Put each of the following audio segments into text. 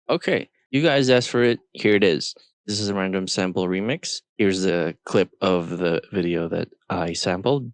Okay, you guys asked for it. Here it is. This is a random sample remix. Here's the clip of the video that I sampled.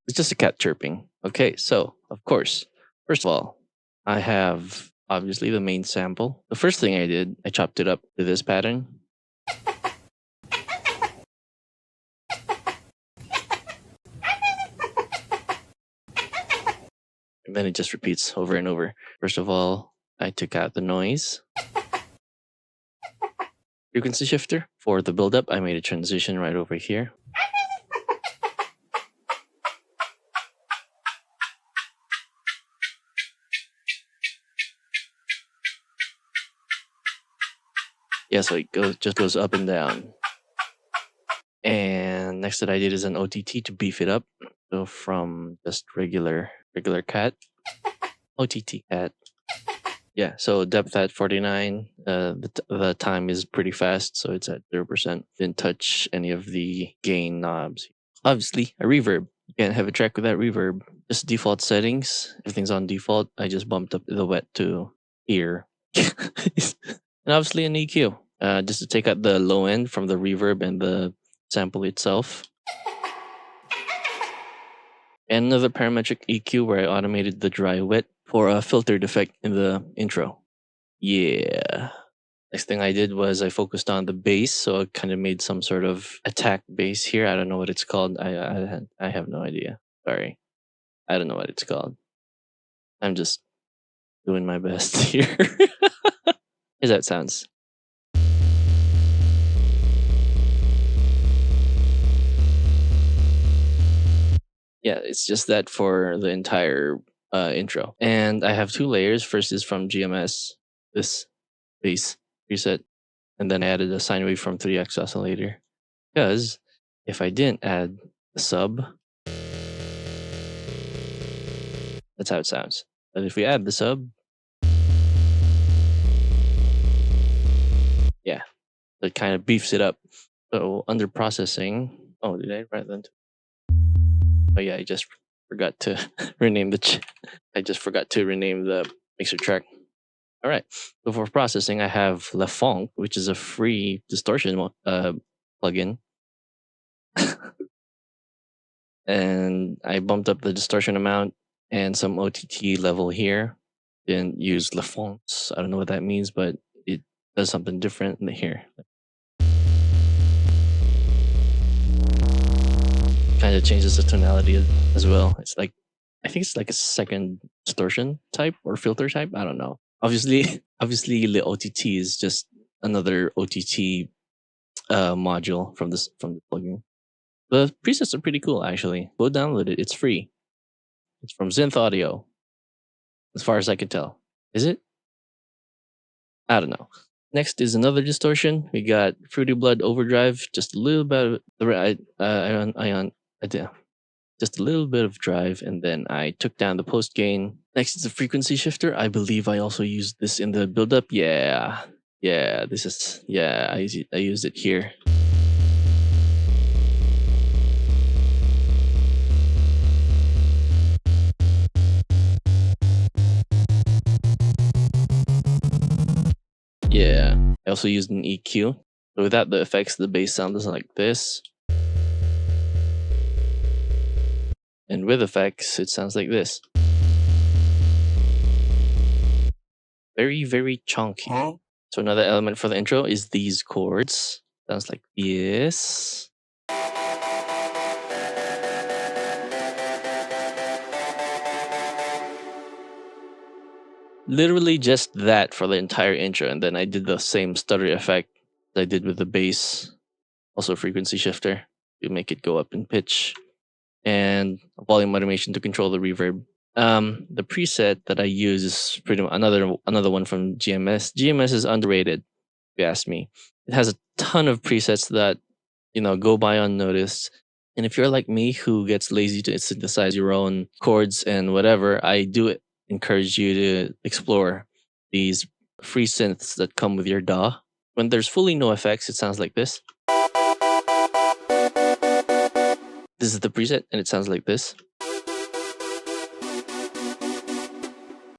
It's just a cat chirping. Okay, so, of course, first of all, I have obviously the main sample. The first thing I did, I chopped it up to this pattern. And then it just repeats over and over. First of all, I took out the noise. Frequency shifter. For the build-up, I made a transition right over here. Yeah, so it just goes up and down. And next that I did is an OTT to beef it up. So from just regular cat, OTT cat. Yeah, so depth at 49. The time is pretty fast, so it's at 0%. Didn't touch any of the gain knobs. Obviously, a reverb. You can't have a track without reverb. Just default settings. Everything's on default. I just bumped up the wet to here. And obviously an EQ. Just to take out the low end from the reverb and the sample itself. And another parametric EQ where I automated the dry wet for a filtered effect in the intro. Yeah. Next thing I did was I focused on the bass, so I kind of made some sort of attack bass here. I don't know what it's called. I have no idea. Sorry. I don't know what it's called. I'm just doing my best here. Here's that sounds. Yeah, it's just that for the entire intro. And I have two layers. First is from GMS, this bass preset, and then I added a sine wave from 3x oscillator. Because if I didn't add the sub, that's how it sounds. But if we add the sub, yeah, it kind of beefs it up. So under processing, oh, did I write that? Oh yeah, I just forgot to rename the. I just forgot to rename the mixer track. All right. So for processing, I have Phonk, which is a free distortion plugin. And I bumped up the distortion amount and some OTT level here. Didn't use Fonts. I don't know what that means, but it does something different in here. Kind of changes the tonality as well. It's like, I think it's like a second distortion type or filter type. I don't know. Obviously, the OTT is just another OTT module from the plugin. The presets are pretty cool, actually. Go download it. It's free. It's from Xynth Audio, as far as I can tell. Is it? I don't know. Next is another distortion. We got Fruity Blood Overdrive, just a little bit of just a little bit of drive, and then I took down the post gain. Next is the frequency shifter. I believe I also used this in the build-up. Yeah, this is I used it here. Yeah, I also used an EQ. So without the effects, the bass sound is like this. And with effects, it sounds like this. Very, very chunky. Huh? So another element for the intro is these chords. Sounds like this. Literally just that for the entire intro, and then I did the same stutter effect that I did with the bass, also frequency shifter to make it go up in pitch, and a volume automation to control the reverb. The preset that I use is pretty much another one from GMS. GMS is underrated, if you ask me. It has a ton of presets that go by unnoticed. And if you're like me who gets lazy to synthesize your own chords and whatever, I do encourage you to explore these free synths that come with your DAW. When there's fully no effects, it sounds like this. This is the preset, and it sounds like this.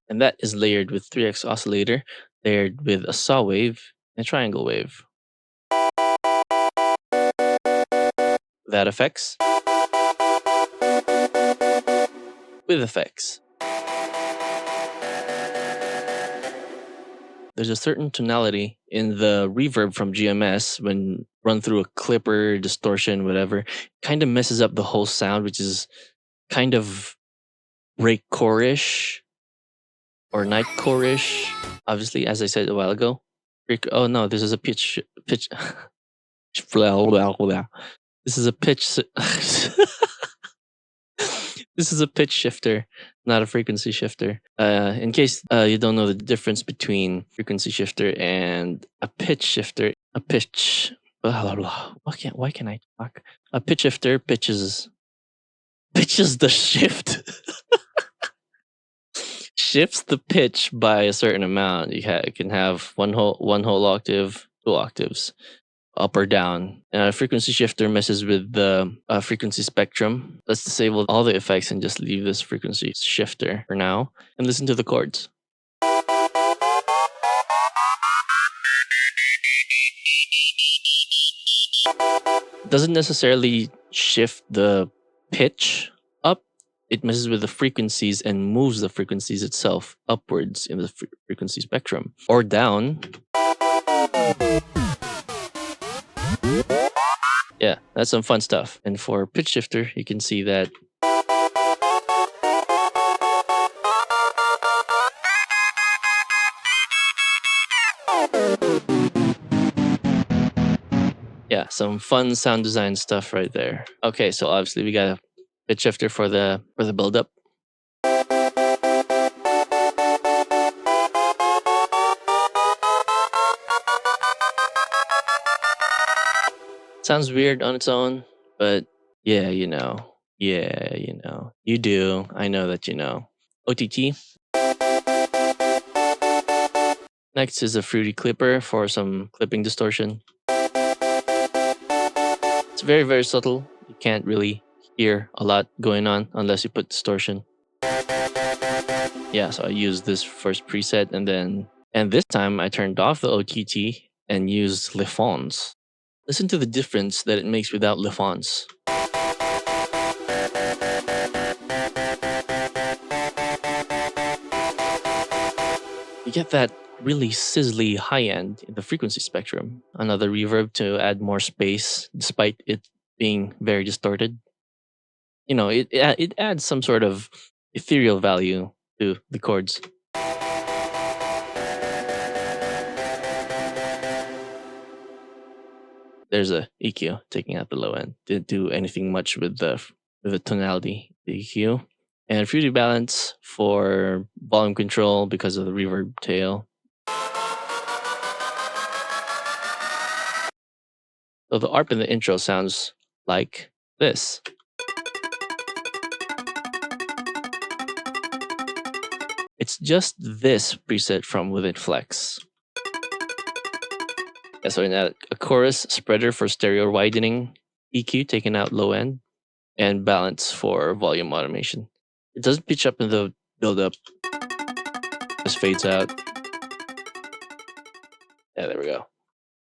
And that is layered with 3x oscillator, layered with a saw wave and triangle wave. That effects with effects. There's a certain tonality in the reverb from GMS when run through a clipper, distortion, whatever. Kind of messes up the whole sound, which is kind of breakcore-ish or nightcore-ish. Obviously, as I said a while ago. Oh no, this is a pitch. Blah, blah, blah. This is a pitch. This is a pitch shifter, not a frequency shifter. In case you don't know the difference between frequency shifter and a pitch shifter, a pitch. Blah, blah, blah. Why can't I talk? A pitch shifter pitches the shift. Shifts the pitch by a certain amount. You can have one whole octave, 2 octaves, up or down. And a frequency shifter messes with the frequency spectrum. Let's disable all the effects and just leave this frequency shifter for now and listen to the chords. Doesn't necessarily shift the pitch up. It messes with the frequencies and moves the frequencies itself upwards in the frequency spectrum or down. Yeah, that's some fun stuff. And for pitch shifter, you can see that yeah, some fun sound design stuff right there. Okay, so obviously we got a pitch shifter for the build up. Sounds weird on its own, but yeah, you know. Yeah, you know. You do. I know that you know. OTT. Next is a fruity clipper for some clipping distortion. It's very, very subtle. You can't really hear a lot going on unless you put distortion. Yeah, so I used this first preset and this time I turned off the OTT and used Le Fonds. Listen to the difference that it makes without Le Fonds. You get that really sizzly high end in the frequency spectrum. Another reverb to add more space despite it being very distorted. You know, it adds some sort of ethereal value to the chords. There's a EQ taking out the low end. Didn't do anything much with the tonality, the EQ. And fruity balance for volume control because of the reverb tail. So the ARP in the intro sounds like this. It's just this preset from within Flex. Yeah, so in a chorus spreader for stereo widening, EQ taking out low end, and balance for volume automation. It doesn't pitch up in the build up. Just fades out. Yeah, there we go.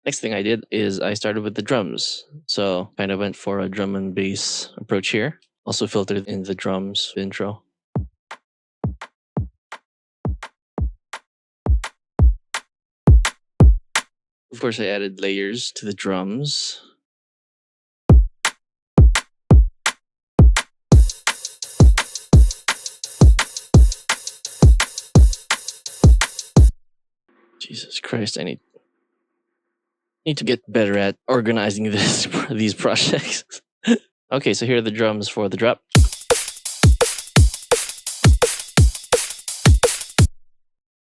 Next thing I did is I started with the drums. So kind of went for a drum and bass approach here. Also filtered in the drums intro. Of course, I added layers to the drums. Jesus Christ, I need to get better at organizing these projects. Okay, so here are the drums for the drop.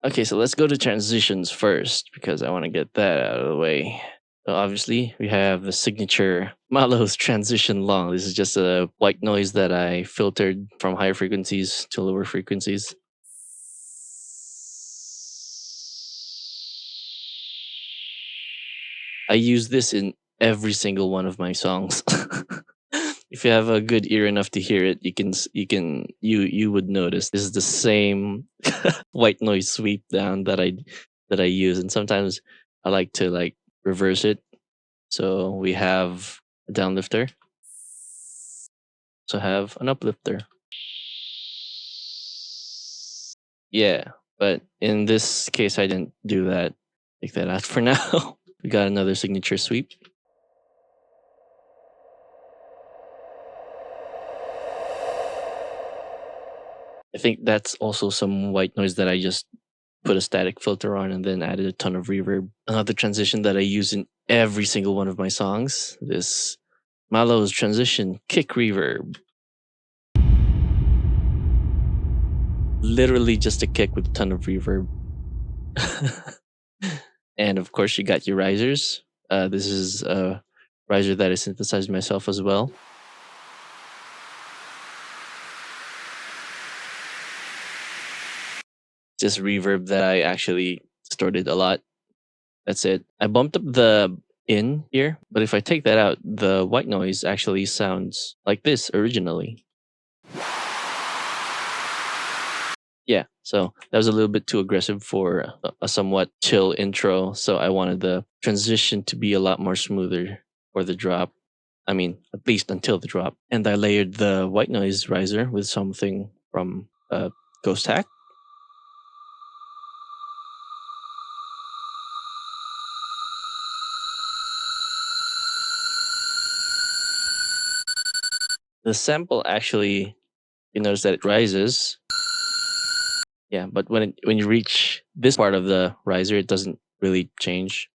Okay, so let's go to transitions first because I want to get that out of the way. So obviously, we have the signature Malo's transition long. This is just a white noise that I filtered from higher frequencies to lower frequencies. I use this in every single one of my songs. if you have a good ear enough to hear it, you would notice this is the same white noise sweep down that I use, and sometimes I like to like reverse it. So we have a downlifter, so have an uplifter. Yeah, but in this case, I didn't do that. Take that out for now. We got another signature sweep. I think that's also some white noise that I just put a static filter on and then added a ton of reverb. Another transition that I use in every single one of my songs, this Malo's transition kick reverb. Literally just a kick with a ton of reverb. And of course, you got your risers. This is a riser that I synthesized myself as well. Just reverb that I actually distorted a lot. That's it. I bumped up the in here, but if I take that out, the white noise actually sounds like this originally. Yeah, so that was a little bit too aggressive for a somewhat chill intro, so I wanted the transition to be a lot more smoother for the drop. I mean, at least until the drop. And I layered the white noise riser with something from Ghost Hack. The sample actually, you notice that it rises. Yeah, but when you reach this part of the riser, it doesn't really change.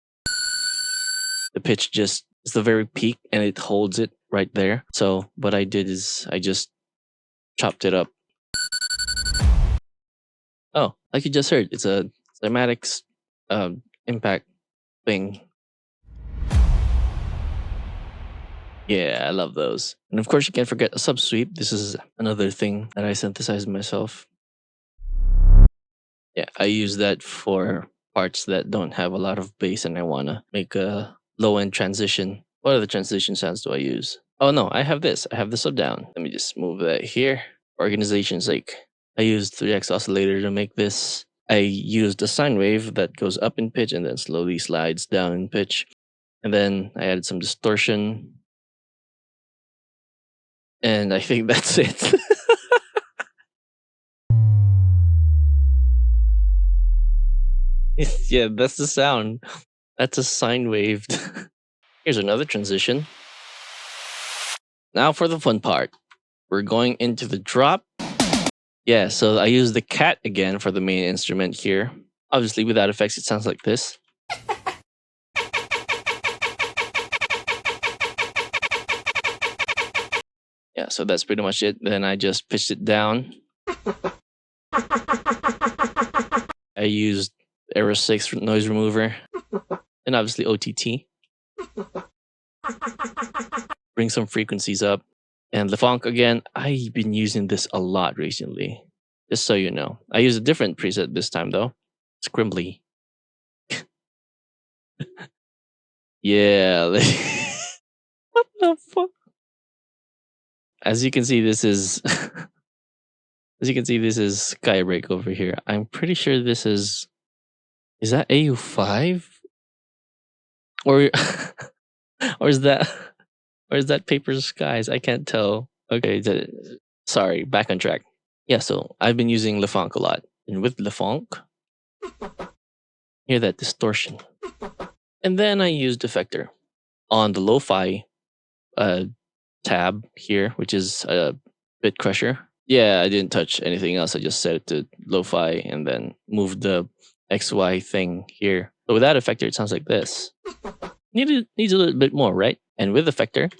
The pitch just is the very peak, and it holds it right there. So what I did is I just chopped it up. Oh, like you just heard, it's a cymatics impact thing. Yeah, I love those. And of course, you can't forget a subsweep. This is another thing that I synthesized myself. Yeah, I use that for parts that don't have a lot of bass and I want to make a low end transition. What other transition sounds do I use? Oh no, I have this. I have the sub down. Let me just move that here. For organization's sake, I used 3x oscillator to make this. I used a sine wave that goes up in pitch and then slowly slides down in pitch. And then I added some distortion. And I think that's it. Yeah, that's the sound. That's a sine waved. Here's another transition. Now for the fun part. We're going into the drop. Yeah, so I use the cat again for the main instrument here. Obviously, without effects, it sounds like this. Yeah, so that's pretty much it. Then I just pitched it down. I used Aero 6 noise remover. And obviously OTT. Bring some frequencies up. And the Phonk again, I've been using this a lot recently. Just so you know. I use a different preset this time though. Scrimbly. Yeah. What the fuck? As you can see, this is Skybreak over here. I'm pretty sure this is that AU 5? Or or is that Paper Skies? I can't tell. Okay, sorry, back on track. Yeah, so I've been using Le Phonk a lot. And with Le Phonk, hear that distortion. And then I used Defector on the lo-fi tab here, which is a bit crusher. Yeah, I didn't touch anything else. I just set it to lo-fi and then moved the XY thing here. But without Effector, it sounds like this. Needs a little bit more, right? And with Effector,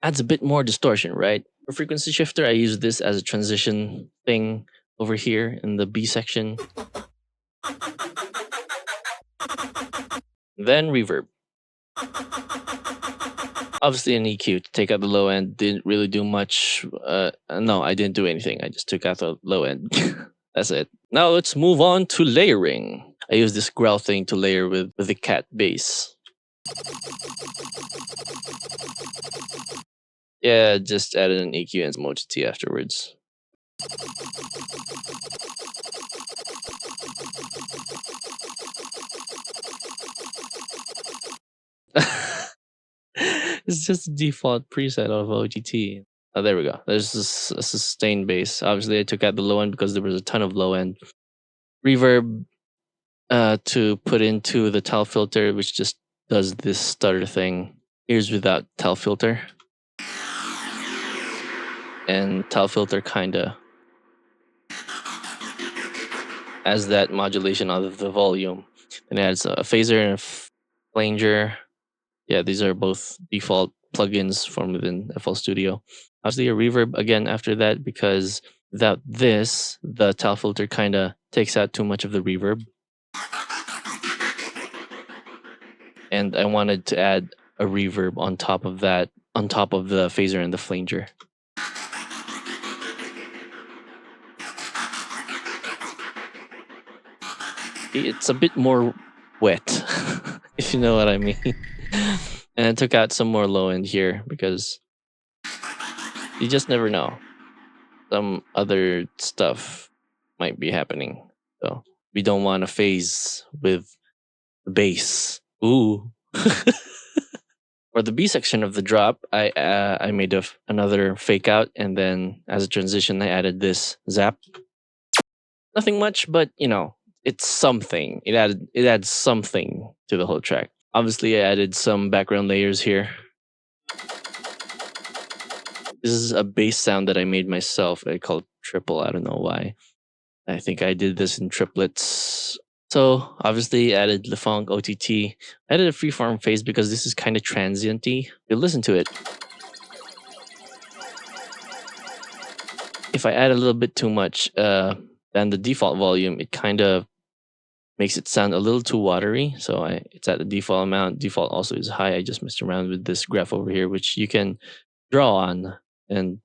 adds a bit more distortion, right? For frequency shifter, I use this as a transition thing over here in the B section. Then reverb. Obviously an EQ to take out the low end. Didn't really do much. No, I didn't do anything. I just took out the low end. That's it. Now let's move on to layering. I use this growl thing to layer with the cat bass. Yeah, just added an EQ and some OTT afterwards. It's just a default preset of OTT. Oh, there we go. There's this a sustained bass. Obviously, I took out the low end because there was a ton of low end reverb to put into the towel filter, which just does this stutter thing. Here's without towel filter, and towel filter kinda as that modulation of the volume. And it adds a phaser and a flanger. Yeah, these are both default plugins from within FL Studio. Obviously, a reverb again after that because without this, the towel filter kind of takes out too much of the reverb. And I wanted to add a reverb on top of that, on top of the phaser and the flanger. It's a bit more wet, if you know what I mean. And I took out some more low end here because you just never know. Some other stuff might be happening. So we don't want to phase with the bass. Ooh. For the B section of the drop, I made another fake out, and then as a transition, I added this zap. Nothing much, but you know, it's something. It adds something to the whole track. Obviously, I added some background layers here. This is a bass sound that I made myself. I call it triple. I don't know why. I think I did this in triplets. So obviously added the Phonk OTT. I added a freeform phase because this is kind of transienty. You listen to it. If I add a little bit too much than the default volume, it kind of makes it sound a little too watery. So it's at the default amount. Default also is high. I just messed around with this graph over here, which you can draw on and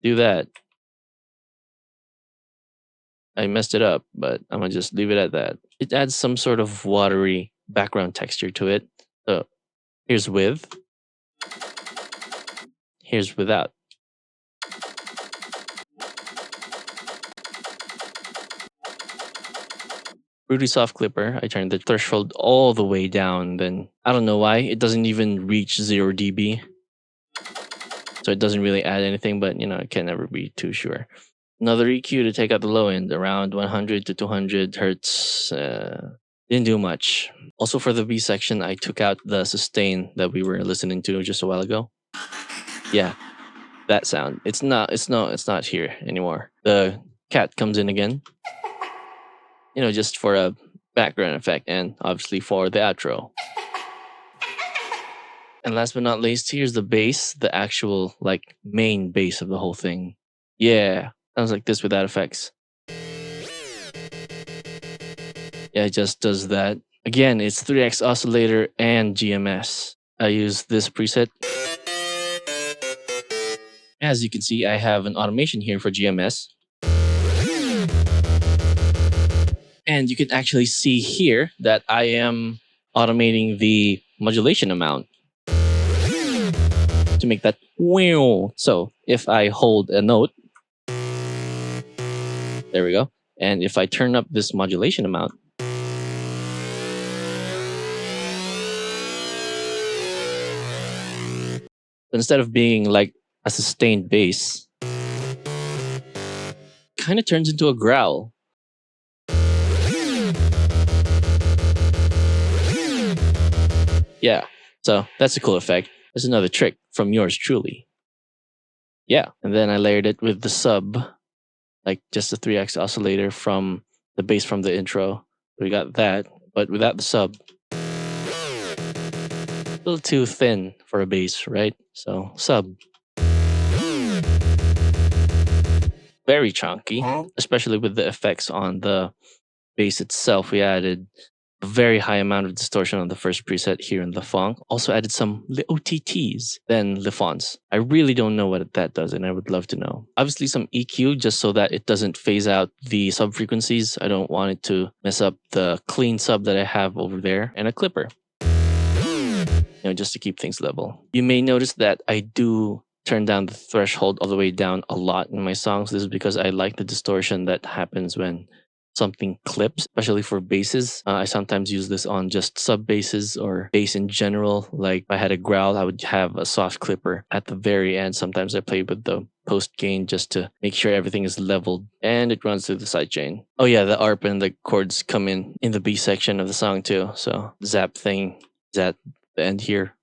do that. I messed it up, but I'm gonna just leave it at that. It adds some sort of watery background texture to it. So here's with, here's without. Rudy Soft Clipper, I turned the threshold all the way down. Then I don't know why it doesn't even reach 0 dB. So it doesn't really add anything, but you know, it can never be too sure. Another EQ to take out the low end, around 100 to 200 hertz. Didn't do much. Also for the B section, I took out the sustain that we were listening to just a while ago. Yeah, that sound. It's not here anymore. The cat comes in again. You know, just for a background effect and obviously for the outro. And last but not least, here's the bass, the actual like main bass of the whole thing. Yeah, sounds like this without effects. Yeah, it just does that. Again, it's 3x oscillator and GMS. I use this preset. As you can see, I have an automation here for GMS. And you can actually see here that I am automating the modulation amount to make that wow. So if I hold a note, there we go. And if I turn up this modulation amount, instead of being like a sustained bass, kind of turns into a growl. Yeah, so that's a cool effect. That's another trick from yours truly. Yeah, and then I layered it with the sub, like just a 3x oscillator from the bass from the intro. We got that, but without the sub. A little too thin for a bass, right? So sub. Very chunky, especially with the effects on the bass itself. We added a very high amount of distortion on the first preset here in the Phonk. Also added some OTTs, then the fonts. I really don't know what that does, and I would love to know. Obviously, some EQ just so that it doesn't phase out the sub frequencies. I don't want it to mess up the clean sub that I have over there, and a clipper. You know, just to keep things level. You may notice that I do turn down the threshold all the way down a lot in my songs. This is because I like the distortion that happens when something clips, especially for basses. I sometimes use this on just sub basses or bass in general. Like if I had a growl, I would have a soft clipper at the very end. Sometimes I play with the post gain just to make sure everything is leveled, and it runs through the sidechain. Oh yeah, the ARP and the chords come in the B section of the song too. So zap thing is at the end here.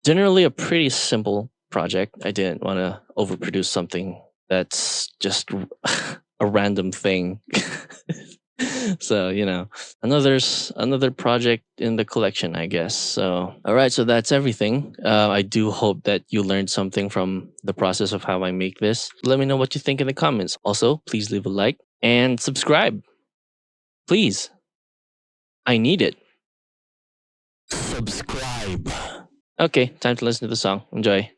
Generally a pretty simple project. I didn't want to overproduce something that's just a random thing. So another project in the collection, I guess. So all right, so that's everything. I do hope that you learned something from the process of how I make this. Let me know what you think in the comments. Also, please leave a like and subscribe, please. I need it. Subscribe. Okay, time to listen to the song. Enjoy.